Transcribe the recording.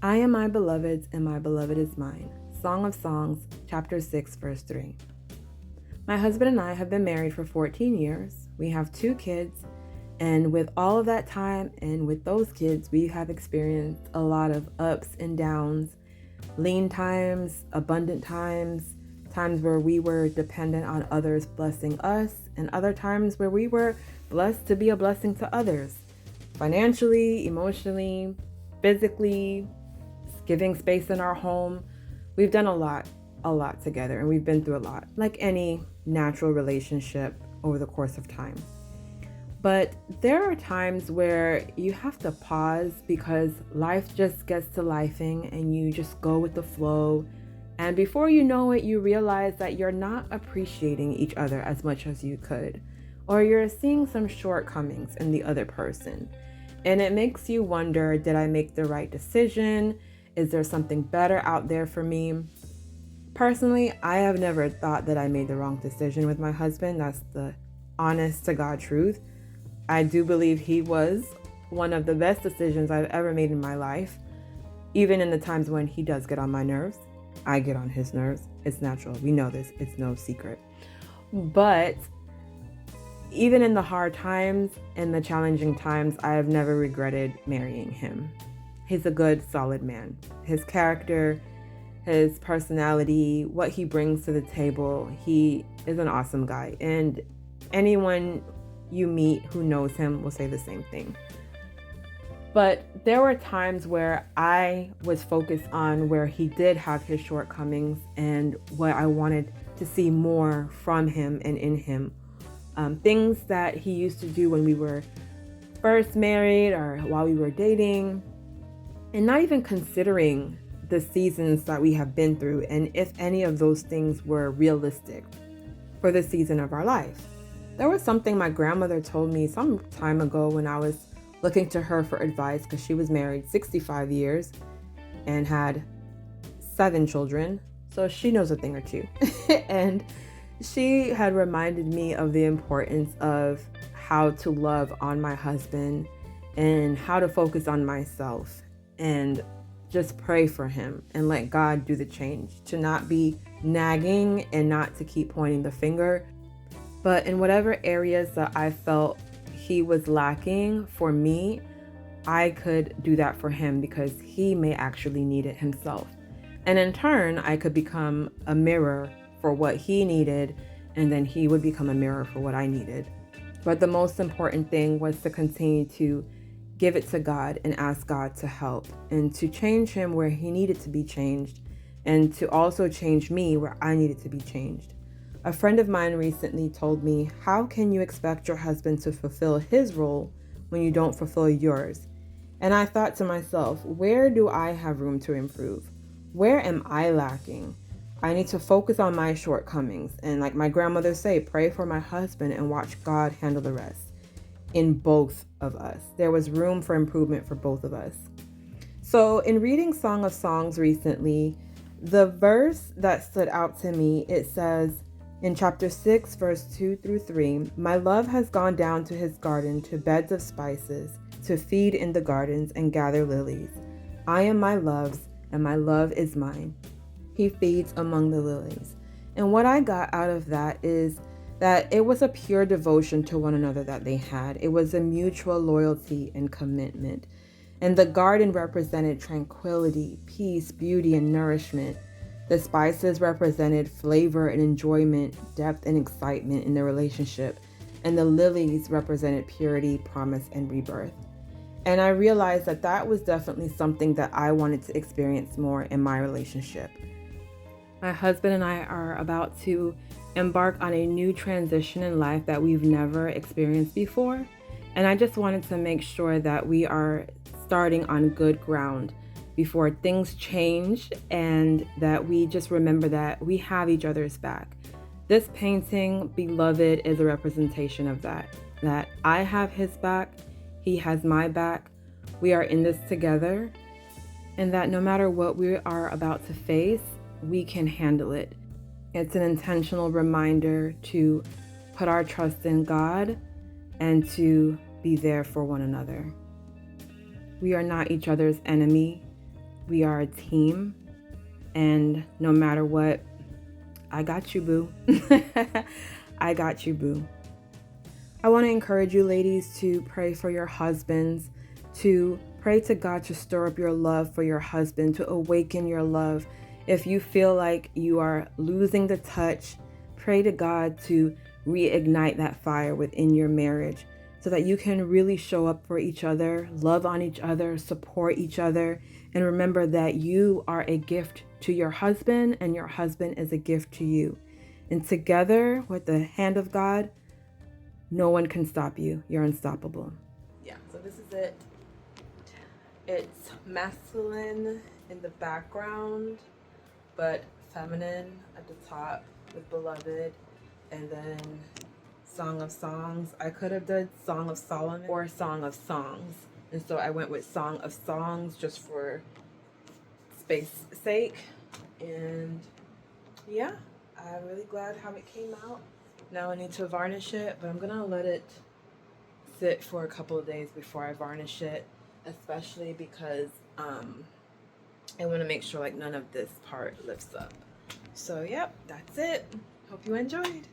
I am my beloved's, and my beloved is mine. Song of Songs, chapter 6, verse 3. My husband and I have been married for 14 years. We have 2 kids, and with all of that time and with those kids, we have experienced a lot of ups and downs, lean times, abundant times, times where we were dependent on others blessing us, and other times where we were blessed to be a blessing to others, financially, emotionally, physically, giving space in our home. We've done a lot together, and we've been through a lot, like any natural relationship over the course of time. But there are times where you have to pause because life just gets to lifing and you just go with the flow. And before you know it, you realize that you're not appreciating each other as much as you could, or you're seeing some shortcomings in the other person. And it makes you wonder, did I make the right decision? Is there something better out there for me? Personally, I have never thought that I made the wrong decision with my husband. That's the honest to God truth. I do believe he was one of the best decisions I've ever made in my life, even in the times when he does get on my nerves. I get on his nerves. It's natural. We know this. It's no secret. But even in the hard times and the challenging times, I have never regretted marrying him. He's a good, solid man. His character, his personality, what he brings to the table, he is an awesome guy. And anyone you meet who knows him will say the same thing. But there were times where I was focused on where he did have his shortcomings and what I wanted to see more from him and in him. Things that he used to do when we were first married or while we were dating, and not even considering the seasons that we have been through and if any of those things were realistic for the season of our life. There was something my grandmother told me some time ago when I was looking to her for advice, because she was married 65 years and had 7 children, so she knows a thing or two. And she had reminded me of the importance of how to love on my husband and how to focus on myself and just pray for him and let God do the change, to not be nagging and not to keep pointing the finger. But in whatever areas that I felt he was lacking for me, I could do that for him because he may actually need it himself. And in turn, I could become a mirror for what he needed, and then he would become a mirror for what I needed. But the most important thing was to continue to give it to God and ask God to help and to change him where he needed to be changed, and to also change me where I needed to be changed. A friend of mine recently told me, how can you expect your husband to fulfill his role when you don't fulfill yours? And I thought to myself, where do I have room to improve? Where am I lacking? I need to focus on my shortcomings. And like my grandmother say, pray for my husband and watch God handle the rest. In both of us, there was room for improvement for both of us. So in reading Song of Songs recently, the verse that stood out to me, it says, in chapter 6, verse 2 through 3, my love has gone down to his garden, to beds of spices, to feed in the gardens and gather lilies. I am my love's, and my love is mine. He feeds among the lilies. And what I got out of that is that it was a pure devotion to one another that they had. It was a mutual loyalty and commitment. And the garden represented tranquility, peace, beauty, and nourishment. The spices represented flavor and enjoyment, depth and excitement in the relationship. And the lilies represented purity, promise, and rebirth. And I realized that that was definitely something that I wanted to experience more in my relationship. My husband and I are about to embark on a new transition in life that we've never experienced before. And I just wanted to make sure that we are starting on good ground before things change, and that we just remember that we have each other's back. This painting, Beloved, is a representation of that I have his back, he has my back, we are in this together, and that no matter what we are about to face, we can handle it. It's an intentional reminder to put our trust in God and to be there for one another. We are not each other's enemy. We are a team, and no matter what, I got you, boo. I got you, boo. I want to encourage you ladies to pray for your husbands, to pray to God to stir up your love for your husband, to awaken your love. If you feel like you are losing the touch, pray to God to reignite that fire within your marriage so that you can really show up for each other, love on each other, support each other, and remember that you are a gift to your husband and your husband is a gift to you. And together with the hand of God, no one can stop you. You're unstoppable. Yeah, so this is it. It's masculine in the background, but feminine at the top with Beloved, and then Song of Songs. I could have done Song of Solomon or Song of Songs, and so I went with Song of Songs just for space sake. And yeah, I'm really glad how it came out. Now I need to varnish it, but I'm gonna let it sit for a couple of days before I varnish it, especially because I want to make sure like none of this part lifts up. So yep, that's it. Hope you enjoyed.